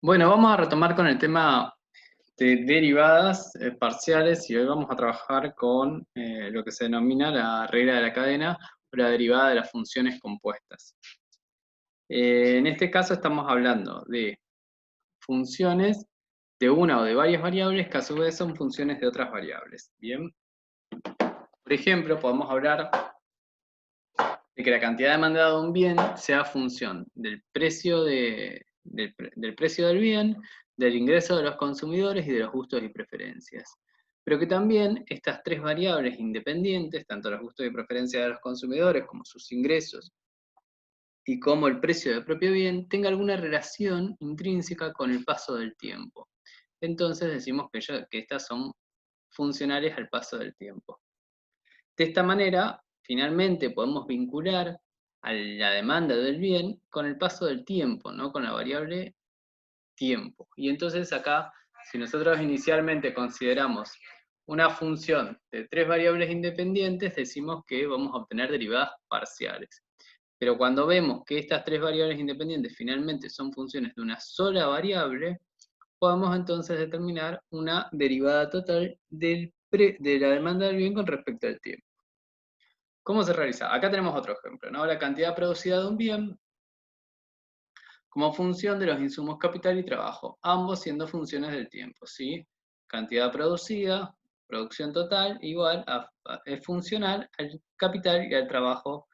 Bueno, vamos a retomar con el tema de derivadas parciales y hoy vamos a trabajar con lo que se denomina la regla de la cadena o la derivada de las funciones compuestas. En este caso estamos hablando de funciones de una o de varias variables que a su vez son funciones de otras variables. Bien, por ejemplo, podemos hablar de que la cantidad demandada de un bien sea función del precio del precio del bien, del ingreso de los consumidores y de los gustos y preferencias. Pero que también estas tres variables independientes, tanto los gustos y preferencias de los consumidores como sus ingresos y como el precio del propio bien, tenga alguna relación intrínseca con el paso del tiempo. Entonces decimos que estas son funcionales al paso del tiempo. De esta manera, finalmente podemos vincular a la demanda del bien con el paso del tiempo, ¿no? Con la variable tiempo. Y entonces acá, si nosotros inicialmente consideramos una función de tres variables independientes, decimos que vamos a obtener derivadas parciales. Pero cuando vemos que estas tres variables independientes finalmente son funciones de una sola variable, podemos entonces determinar una derivada total de la demanda del bien con respecto al tiempo. ¿Cómo se realiza? Acá tenemos otro ejemplo, ¿no? La cantidad producida de un bien como función de los insumos capital y trabajo, ambos siendo funciones del tiempo, ¿sí? Cantidad producida, producción total, igual es funcional al capital y al trabajo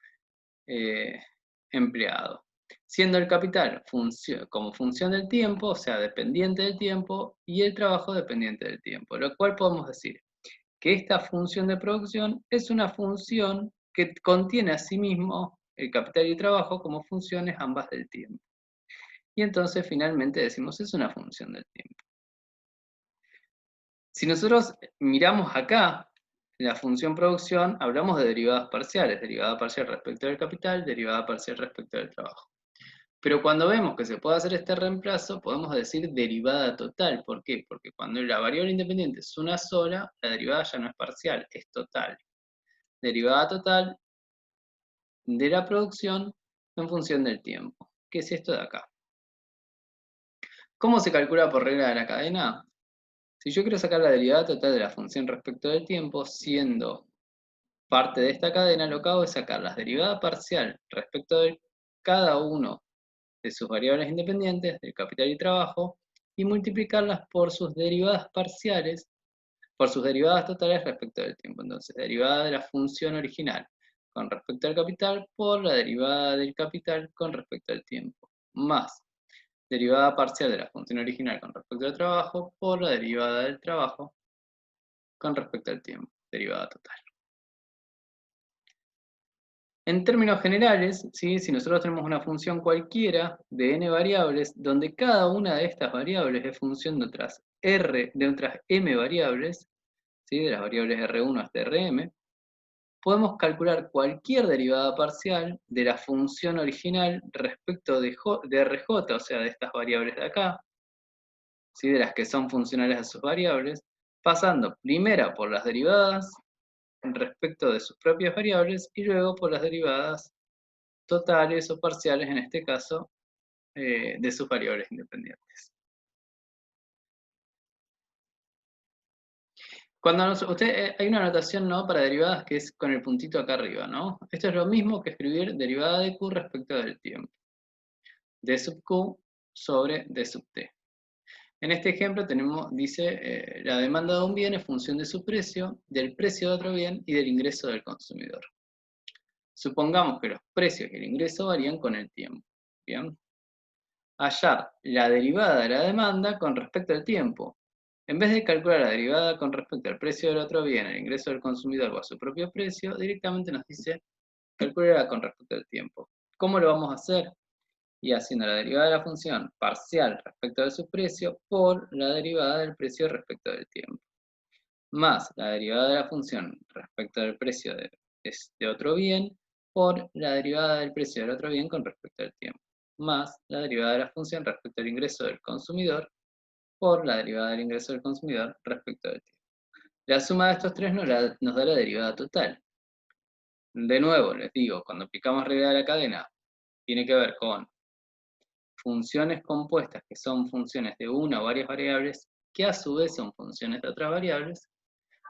eh, empleado. Siendo el capital como función del tiempo, o sea, dependiente del tiempo, y el trabajo dependiente del tiempo, lo cual podemos decir que esta función de producción es una función que contiene a sí mismo el capital y el trabajo como funciones ambas del tiempo. Y entonces finalmente decimos es una función del tiempo. Si nosotros miramos acá la función producción, hablamos de derivadas parciales, derivada parcial respecto del capital, derivada parcial respecto del trabajo. Pero cuando vemos que se puede hacer este reemplazo, podemos decir derivada total. ¿Por qué? Porque cuando la variable independiente es una sola, la derivada ya no es parcial, es total. Derivada total de la producción en función del tiempo. ¿Qué es esto de acá? ¿Cómo se calcula por regla de la cadena? Si yo quiero sacar la derivada total de la función respecto del tiempo, siendo parte de esta cadena, lo que hago es sacar la derivada parcial respecto de cada uno de sus variables independientes, del capital y trabajo, y multiplicarlas por sus derivadas parciales, por sus derivadas totales respecto del tiempo. Entonces, derivada de la función original con respecto al capital por la derivada del capital con respecto al tiempo, más derivada parcial de la función original con respecto al trabajo por la derivada del trabajo con respecto al tiempo, derivada total. En términos generales, ¿sí? Si nosotros tenemos una función cualquiera de n variables, donde cada una de estas variables es función de otras m variables, ¿sí? De las variables R1 hasta Rm, podemos calcular cualquier derivada parcial de la función original respecto de Rj, o sea, de estas variables de acá, ¿sí? De las que son funcionales a sus variables, pasando primero por las derivadas respecto de sus propias variables y luego por las derivadas totales o parciales, en este caso, de sus variables independientes. Cuando hay una notación, ¿no?, para derivadas que es con el puntito acá arriba, ¿no? Esto es lo mismo que escribir derivada de Q respecto del tiempo. D sub Q sobre D sub T. En este ejemplo dice, la demanda de un bien es función de su precio, del precio de otro bien y del ingreso del consumidor. Supongamos que los precios y el ingreso varían con el tiempo. ¿Bien? Hallar la derivada de la demanda con respecto al tiempo. En vez de calcular la derivada con respecto al precio del otro bien, el ingreso del consumidor o a su propio precio, directamente nos dice calcularla con respecto al tiempo. ¿Cómo lo vamos a hacer? Y haciendo la derivada de la función parcial respecto de su precio por la derivada del precio respecto del tiempo, más la derivada de la función respecto del precio de otro bien por la derivada del precio del otro bien con respecto al tiempo, más la derivada de la función respecto al ingreso del consumidor por la derivada del ingreso del consumidor respecto del tiempo. La suma de estos tres nos da la derivada total. De nuevo, les digo, cuando aplicamos regla de la cadena, tiene que ver con funciones compuestas que son funciones de una o varias variables, que a su vez son funciones de otras variables,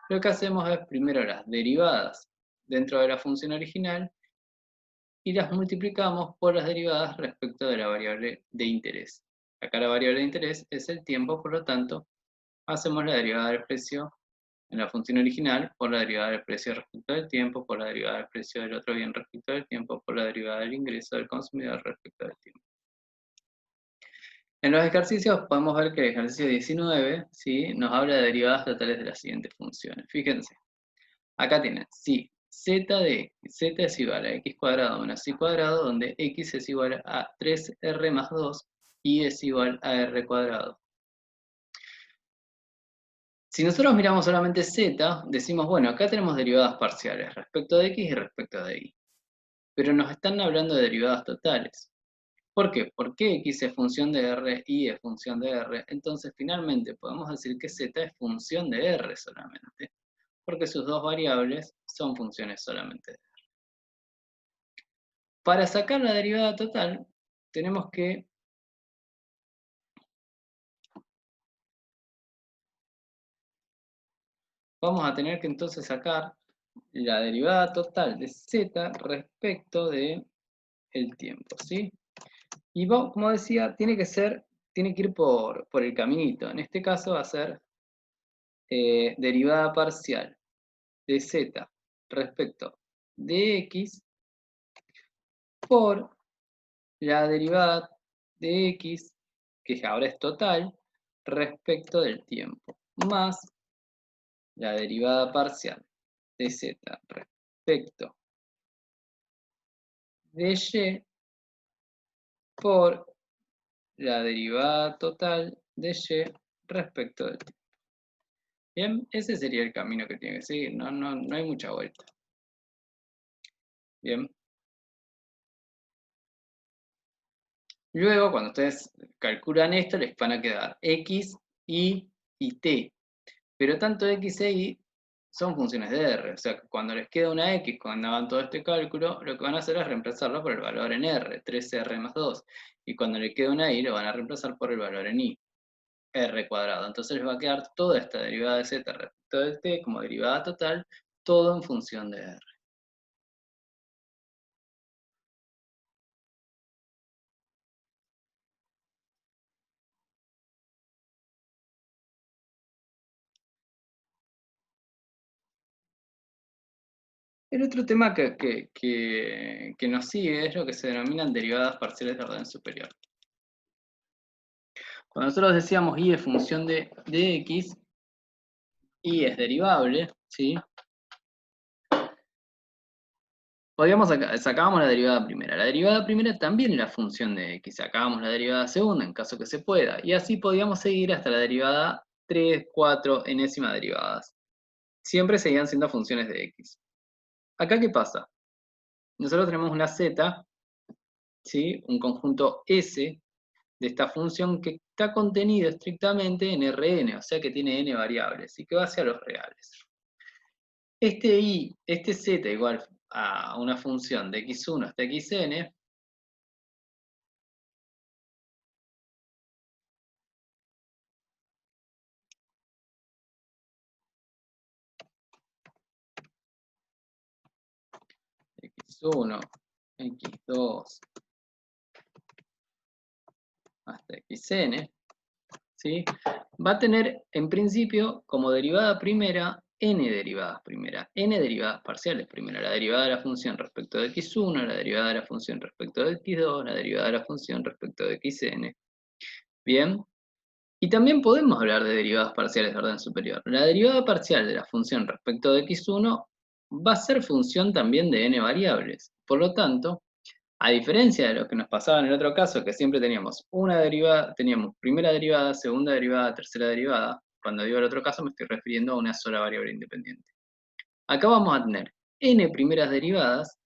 lo que hacemos es primero las derivadas dentro de la función original y las multiplicamos por las derivadas respecto de la variable de interés. Acá la variable de interés es el tiempo, por lo tanto, hacemos la derivada del precio en la función original por la derivada del precio respecto del tiempo, por la derivada del precio del otro bien respecto del tiempo, por la derivada del ingreso del consumidor respecto del tiempo. En los ejercicios podemos ver que el ejercicio 19, ¿sí?, nos habla de derivadas totales de las siguientes funciones. Fíjense, acá tienen, si z es igual a x cuadrado menos y cuadrado, donde x es igual a 3r más 2 y es igual a r cuadrado. Si nosotros miramos solamente z, decimos, bueno, acá tenemos derivadas parciales respecto de x y respecto de y. Pero nos están hablando de derivadas totales. ¿Por qué? Porque x es función de r, y es función de r. Entonces, finalmente, podemos decir que z es función de r solamente. Porque sus dos variables son funciones solamente de r. Para sacar la derivada total, tenemos que vamos a tener que entonces sacar la derivada total de z respecto de el tiempo, ¿sí? Y como decía, tiene que ir por el caminito. En este caso va a ser derivada parcial de z respecto de x por la derivada de x, que ahora es total, respecto del tiempo, más la derivada parcial de z respecto de y por la derivada total de y respecto del tiempo. Bien, ese sería el camino que tiene que seguir, no hay mucha vuelta. Bien. Luego, cuando ustedes calculan esto, les van a quedar x, y t. Pero tanto x e y son funciones de r. O sea, cuando les queda una x, cuando hagan todo este cálculo, lo que van a hacer es reemplazarlo por el valor en r, 3r más 2. Y cuando les queda una y, lo van a reemplazar por el valor en y, r cuadrado. Entonces les va a quedar toda esta derivada de z respecto del t como derivada total, todo en función de r. El otro tema que nos sigue es lo que se denominan derivadas parciales de orden superior. Cuando nosotros decíamos y es función de x, y es derivable, ¿sí? Sacábamos la derivada primera. La derivada primera también era función de x. Sacábamos la derivada segunda en caso que se pueda. Y así podíamos seguir hasta la derivada 3, 4, enésima derivadas. Siempre seguían siendo funciones de x. ¿Acá qué pasa? Nosotros tenemos una z, ¿sí?, un conjunto S de esta función que está contenido estrictamente en Rn, o sea que tiene n variables y que va hacia los reales. Este z igual a una función de x1 hasta xn, x1, x2 hasta xn, ¿sí?, va a tener en principio como derivada primera n derivadas primera, n derivadas parciales primera, la derivada de la función respecto de x1, la derivada de la función respecto de x2, la derivada de la función respecto de xn. Bien, y también podemos hablar de derivadas parciales de orden superior. La derivada parcial de la función respecto de x1 va a ser función también de n variables. Por lo tanto, a diferencia de lo que nos pasaba en el otro caso, que siempre teníamos una derivada, teníamos primera derivada, segunda derivada, tercera derivada, cuando digo el otro caso me estoy refiriendo a una sola variable independiente. Acá vamos a tener n primeras derivadas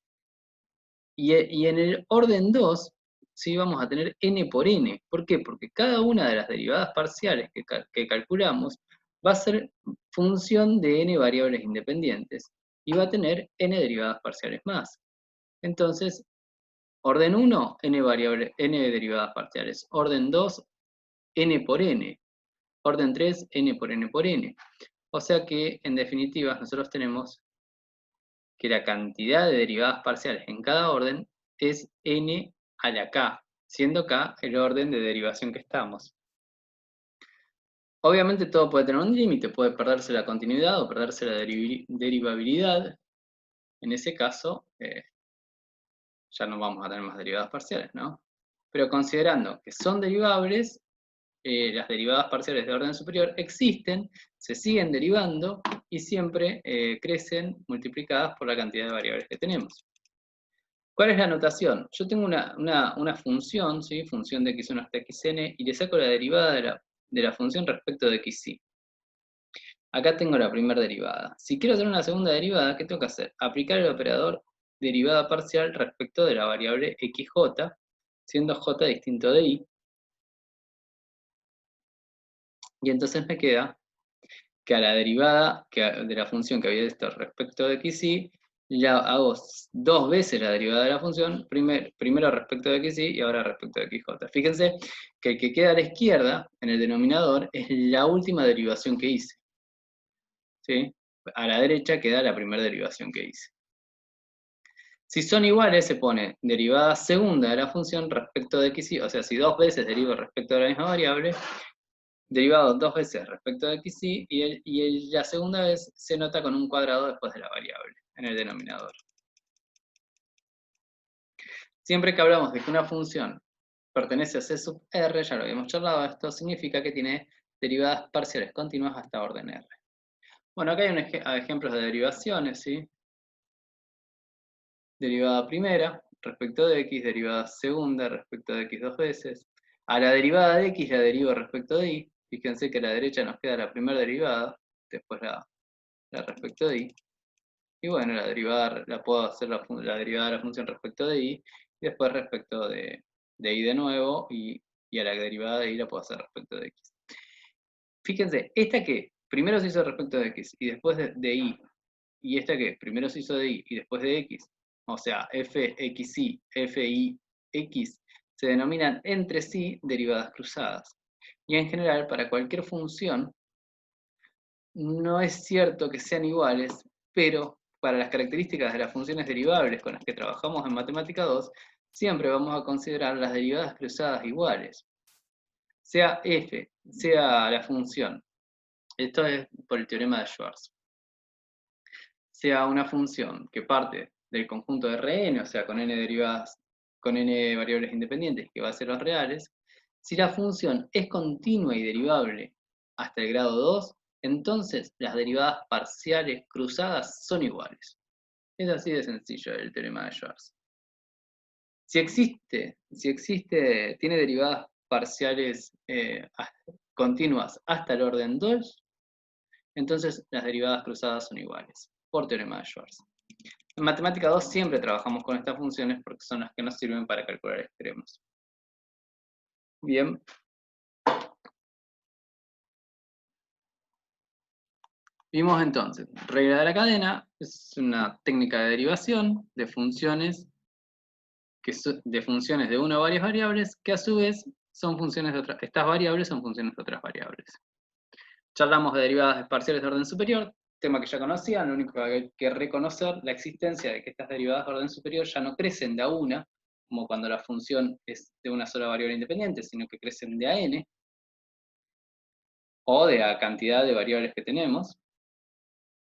y en el orden 2, ¿sí?, vamos a tener n por n. ¿Por qué? Porque cada una de las derivadas parciales que calculamos va a ser función de n variables independientes y va a tener n derivadas parciales más. Entonces, Orden 1, n derivadas parciales. Orden 2, n por n. Orden 3, n por n por n. O sea que, en definitiva, nosotros tenemos que la cantidad de derivadas parciales en cada orden es n a la k, siendo k el orden de derivación que estamos. Obviamente todo puede tener un límite, puede perderse la continuidad o perderse la derivabilidad. En ese caso, ya no vamos a tener más derivadas parciales, ¿no? Pero considerando que son derivables, las derivadas parciales de orden superior existen, se siguen derivando y siempre crecen multiplicadas por la cantidad de variables que tenemos. ¿Cuál es la notación? Yo tengo una función, ¿sí? Función de x1 hasta xn, y le saco la derivada de la función respecto de xy. Acá tengo la primera derivada. Si quiero hacer una segunda derivada, ¿qué tengo que hacer? Aplicar el operador derivada parcial respecto de la variable xj, siendo j distinto de y. Y entonces me queda que a la derivada de la función que había visto respecto de xy, ya hago dos veces la derivada de la función, primero respecto de xy y ahora respecto de xj. Fíjense que el que queda a la izquierda, en el denominador, es la última derivación que hice. ¿Sí? A la derecha queda la primera derivación que hice. Si son iguales, se pone derivada segunda de la función respecto de xy, o sea, si dos veces derivo respecto de la misma variable, derivado dos veces respecto de xy, y la segunda vez se nota con un cuadrado después de la variable, en el denominador. Siempre que hablamos de que una función pertenece a C sub R, ya lo habíamos charlado, esto significa que tiene derivadas parciales continuas hasta orden R. Bueno, acá hay ejemplos de derivaciones, ¿sí? Derivada primera respecto de x, derivada segunda respecto de x dos veces. A la derivada de x la derivo respecto de y. Fíjense que a la derecha nos queda la primera derivada, después la respecto de y. Y bueno, la derivada la puedo hacer la derivada de la función respecto de y, y después respecto de y de nuevo, y a la derivada de y la puedo hacer respecto de x. Fíjense, esta que primero se hizo respecto de x y después de y, y esta que primero se hizo de y y después de x, o sea, fxy, fix, se denominan entre sí derivadas cruzadas. Y en general, para cualquier función, no es cierto que sean iguales, pero para las características de las funciones derivables con las que trabajamos en Matemática 2, siempre vamos a considerar las derivadas cruzadas iguales. Sea f, sea la función. Esto es por el teorema de Schwarz. Sea una función que parte del conjunto de Rn, o sea, con n derivadas, con n variables independientes, que va a ser los reales, si la función es continua y derivable hasta el grado 2, entonces las derivadas parciales cruzadas son iguales. Es así de sencillo el teorema de Schwarz. Si existe, tiene derivadas parciales continuas hasta el orden 2, entonces las derivadas cruzadas son iguales, por teorema de Schwarz. En Matemática 2 siempre trabajamos con estas funciones porque son las que nos sirven para calcular extremos. Bien. Vimos entonces, regla de la cadena es una técnica de derivación de funciones de una o varias variables que a su vez son funciones de otras. Estas variables son funciones de otras variables. Charlamos de derivadas parciales de orden superior, tema que ya conocían, lo único que hay que reconocer la existencia de que estas derivadas de orden superior ya no crecen de a una, como cuando la función es de una sola variable independiente, sino que crecen de a n, o de la cantidad de variables que tenemos,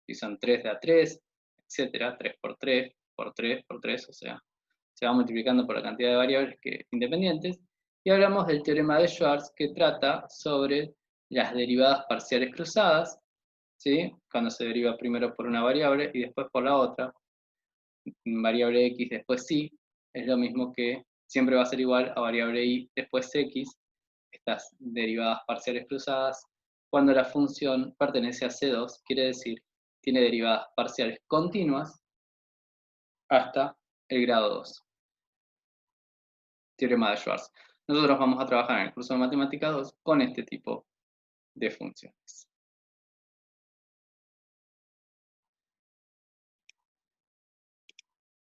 si son 3 de a 3, etcétera, 3 por 3, por 3, por 3, o sea, se va multiplicando por la cantidad de variables independientes, y hablamos del teorema de Schwarz que trata sobre las derivadas parciales cruzadas, ¿sí? Cuando se deriva primero por una variable y después por la otra, variable x después y, es lo mismo que siempre va a ser igual a variable y después x, estas derivadas parciales cruzadas, cuando la función pertenece a C2, quiere decir, tiene derivadas parciales continuas hasta el grado 2. Teorema de Schwarz. Nosotros vamos a trabajar en el curso de Matemática 2 con este tipo de funciones.